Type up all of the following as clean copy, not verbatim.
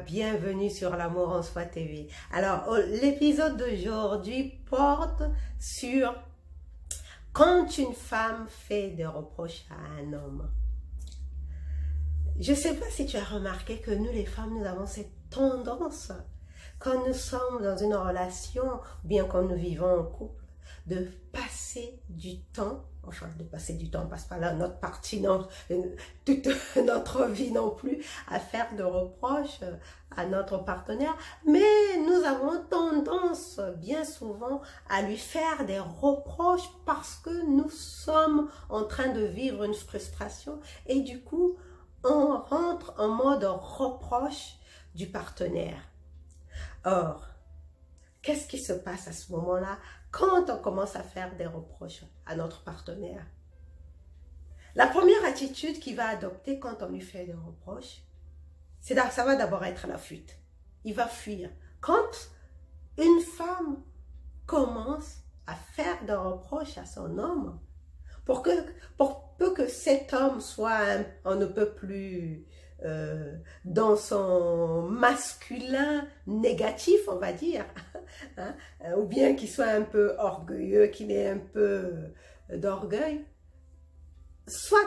bienvenue sur l'Amour en Soi TV. Alors, l'épisode d'aujourd'hui porte sur quand une femme fait des reproches à un homme. Je ne sais pas si tu as remarqué que nous les femmes, nous avons cette tendance, quand nous sommes dans une relation, ou bien quand nous vivons en couple, de passer du temps, on passe pas là notre partie, non, toute notre vie non plus, à faire de reproches à notre partenaire, mais nous avons tendance bien souvent à lui faire des reproches parce que nous sommes en train de vivre une frustration et du coup, on rentre en mode reproche du partenaire. Or, qu'est-ce qui se passe à ce moment-là quand on commence à faire des reproches à notre partenaire? La première attitude qu'il va adopter quand on lui fait des reproches, ça va d'abord être la fuite. Il va fuir. Quand une femme commence à faire des reproches à son homme, pour peu que cet homme soit on ne peut plus dans son masculin négatif, on va dire, hein, ou bien qu'il soit un peu orgueilleux, qu'il ait un peu d'orgueil, soit,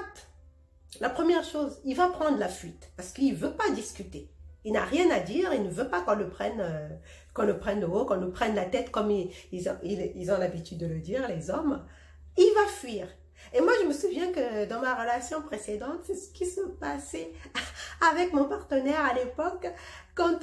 la première chose, il va prendre la fuite, parce qu'il ne veut pas discuter. Il n'a rien à dire, il ne veut pas qu'on le prenne de haut, qu'on nous prenne la tête comme ils ont l'habitude de le dire, les hommes. Il va fuir. Et moi, je me souviens que dans ma relation précédente, c'est ce qui se passait avec mon partenaire à l'époque. Quand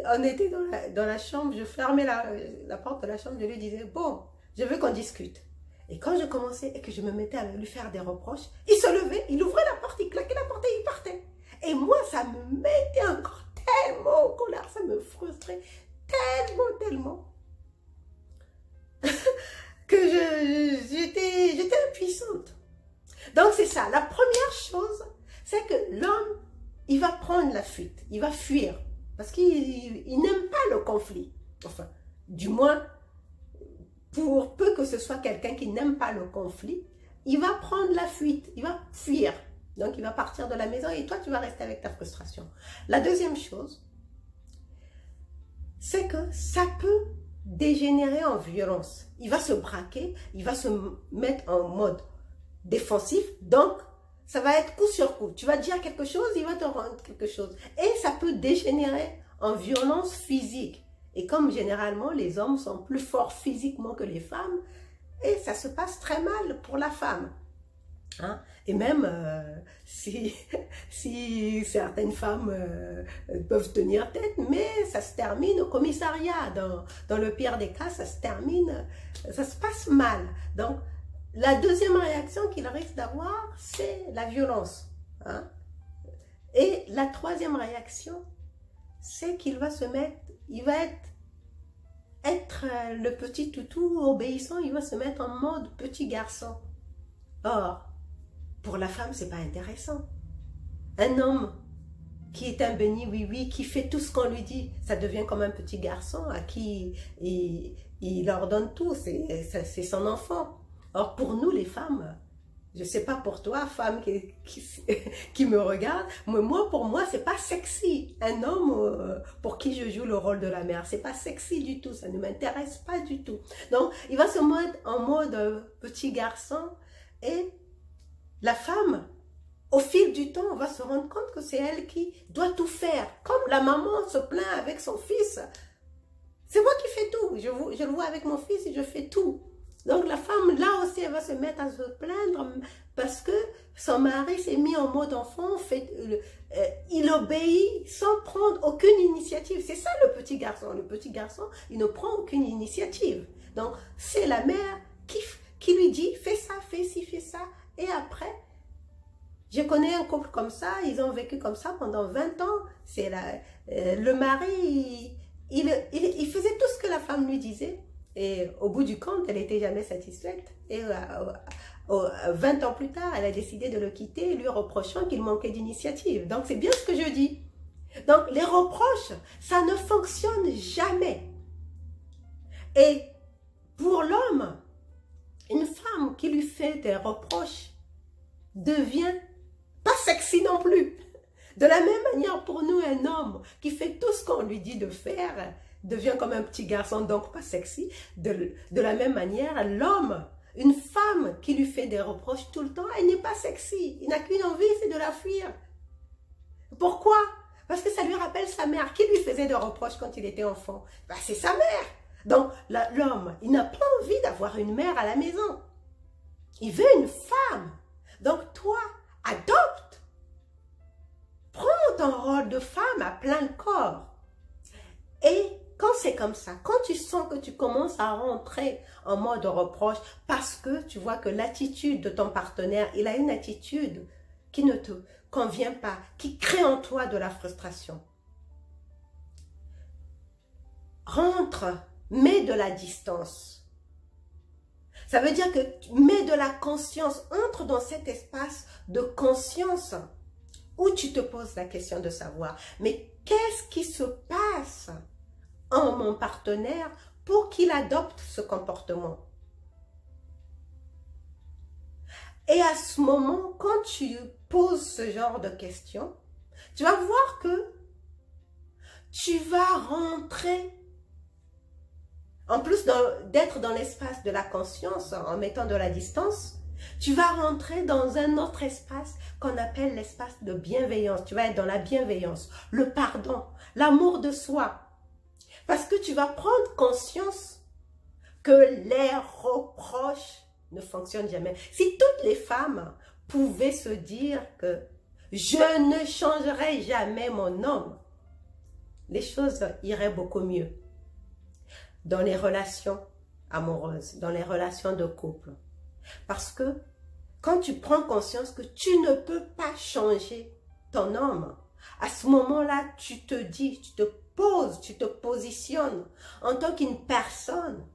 on était dans la chambre, je fermais la porte de la chambre, je lui disais, bon, je veux qu'on discute. Et quand je commençais et que je me mettais à lui faire des reproches, il se levait, il ouvrait la porte, il claquait la porte et il partait. Et moi, ça me mettait encore tellement en colère, ça me frustrait tellement. Que j'étais impuissante. Donc c'est ça, la première chose, c'est que l'homme, il va prendre la fuite, il va fuir, parce qu'il n'aime pas le conflit. Enfin, du moins, pour peu que ce soit quelqu'un qui n'aime pas le conflit, il va prendre la fuite, il va fuir. Donc il va partir de la maison et toi tu vas rester avec ta frustration. La deuxième chose, c'est que ça peut dégénérer en violence. Il va se braquer, il va se mettre en mode défensif, donc ça va être coup sur coup. Tu vas dire quelque chose, il va te rendre quelque chose. Et ça peut dégénérer en violence physique. Et comme généralement les hommes sont plus forts physiquement que les femmes, et ça se passe très mal pour la femme. Hein? Et même si certaines femmes peuvent tenir tête, mais ça se termine au commissariat. Dans le pire des cas, ça se termine, ça se passe mal. Donc, la deuxième réaction qu'il risque d'avoir, c'est la violence. Hein? Et la troisième réaction, c'est qu'il va se mettre, il va être le petit toutou obéissant, il va se mettre en mode petit garçon. Or, pour la femme, c'est pas intéressant. Un homme qui est un béni oui-oui, qui fait tout ce qu'on lui dit, ça devient comme un petit garçon à qui il ordonne tout, c'est son enfant. Or, pour nous, les femmes, je sais pas pour toi, femme qui me regarde, mais pour moi, c'est pas sexy. Un homme pour qui je joue le rôle de la mère, c'est pas sexy du tout, ça ne m'intéresse pas du tout. Donc, il va se mettre en mode petit garçon et la femme, au fil du temps, on va se rendre compte que c'est elle qui doit tout faire. Comme la maman se plaint avec son fils, c'est moi qui fais tout. Je le vois avec mon fils et je fais tout. Donc la femme, là aussi, elle va se mettre à se plaindre parce que son mari s'est mis en mode enfant, il obéit sans prendre aucune initiative. C'est ça le petit garçon. Le petit garçon, il ne prend aucune initiative. Donc c'est la mère qui lui dit, fais ça, fais ci, fais ça. Et après, je connais un couple comme ça, ils ont vécu comme ça pendant 20 ans. C'est le mari, il faisait tout ce que la femme lui disait. Et au bout du compte, elle n'était jamais satisfaite. Et 20 ans plus tard, elle a décidé de le quitter, lui reprochant qu'il manquait d'initiative. Donc c'est bien ce que je dis. Donc les reproches, ça ne fonctionne jamais. Et pour l'homme, une femme qui lui fait des reproches devient pas sexy non plus. De la même manière, pour nous, un homme qui fait tout ce qu'on lui dit de faire devient comme un petit garçon, donc pas sexy. De la même manière, l'homme, une femme qui lui fait des reproches tout le temps, elle n'est pas sexy. Il n'a qu'une envie, c'est de la fuir. Pourquoi? Parce que ça lui rappelle sa mère. Qui lui faisait des reproches quand il était enfant? Ben, c'est sa mère. Donc, l'homme, il n'a pas envie d'avoir une mère à la maison. Il veut une femme. Donc, toi, adopte. Prends ton rôle de femme à plein corps. Et quand c'est comme ça, quand tu sens que tu commences à rentrer en mode reproche parce que tu vois que l'attitude de ton partenaire, il a une attitude qui ne te convient pas, qui crée en toi de la frustration. Rentre, mets de la distance. Ça veut dire que mets de la conscience, entre dans cet espace de conscience où tu te poses la question de savoir, mais qu'est-ce qui se passe en mon partenaire pour qu'il adopte ce comportement? Et à ce moment, quand tu poses ce genre de questions, tu vas voir que tu vas rentrer, en plus d'être dans l'espace de la conscience en mettant de la distance, tu vas rentrer dans un autre espace qu'on appelle l'espace de bienveillance. Tu vas être dans la bienveillance, le pardon, l'amour de soi. Parce que tu vas prendre conscience que les reproches ne fonctionnent jamais. Si toutes les femmes pouvaient se dire que je ne changerai jamais mon homme, les choses iraient beaucoup mieux dans les relations amoureuses, dans les relations de couple. Parce que quand tu prends conscience que tu ne peux pas changer ton homme, à ce moment-là, tu te dis, tu te poses, tu te positionnes en tant qu'une personne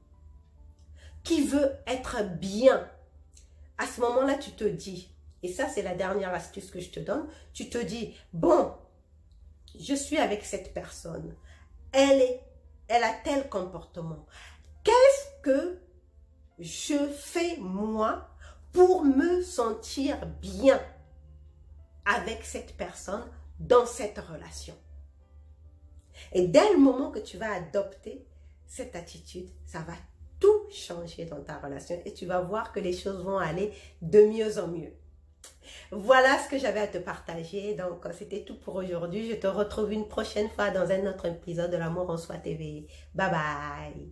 qui veut être bien. À ce moment-là, tu te dis, et ça c'est la dernière astuce que je te donne, tu te dis, bon, je suis avec cette personne, elle a tel comportement. Qu'est-ce que je fais moi pour me sentir bien avec cette personne dans cette relation? Et dès le moment que tu vas adopter cette attitude, ça va tout changer dans ta relation et tu vas voir que les choses vont aller de mieux en mieux. Voilà ce que j'avais à te partager. Donc, c'était tout pour aujourd'hui. Je te retrouve une prochaine fois dans un autre épisode de l'Amour en Soi TV. Bye bye.